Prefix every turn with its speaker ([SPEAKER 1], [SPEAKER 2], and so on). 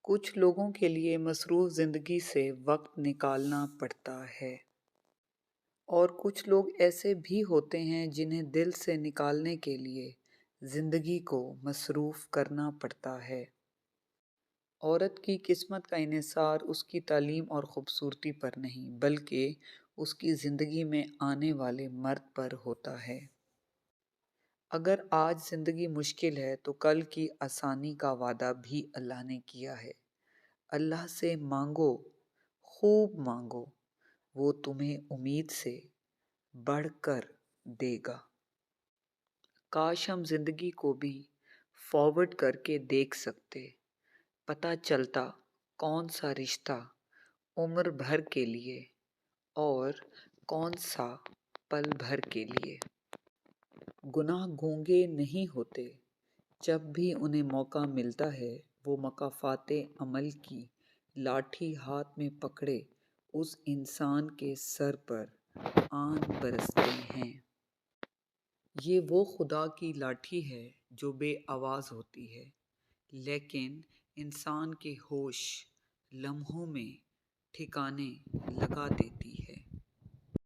[SPEAKER 1] کچھ لوگوں کے لیے مصروف زندگی سے وقت نکالنا پڑتا ہے اور کچھ لوگ ایسے بھی ہوتے ہیں جنہیں دل سے نکالنے کے لیے زندگی کو مصروف کرنا پڑتا ہے۔ عورت کی قسمت کا انحصار اس کی تعلیم اور خوبصورتی پر نہیں بلکہ اس کی زندگی میں آنے والے مرد پر ہوتا ہے۔ اگر آج زندگی مشکل ہے تو کل کی آسانی کا وعدہ بھی اللہ نے کیا ہے۔ اللہ سے مانگو، خوب مانگو، وہ تمہیں امید سے بڑھ کر دے گا۔ کاش ہم زندگی کو بھی فارورڈ کر کے دیکھ سکتے، پتہ چلتا کون سا رشتہ عمر بھر کے لیے اور کون سا پل بھر کے لیے۔ گناہ گونگے نہیں ہوتے، جب بھی انہیں موقع ملتا ہے وہ مکافات عمل کی لاٹھی ہاتھ میں پکڑے اس انسان کے سر پر آن برستے ہیں۔ یہ وہ خدا کی لاٹھی ہے جو بے آواز ہوتی ہے لیکن انسان کے ہوش لمحوں میں ٹھکانے لگا دیتی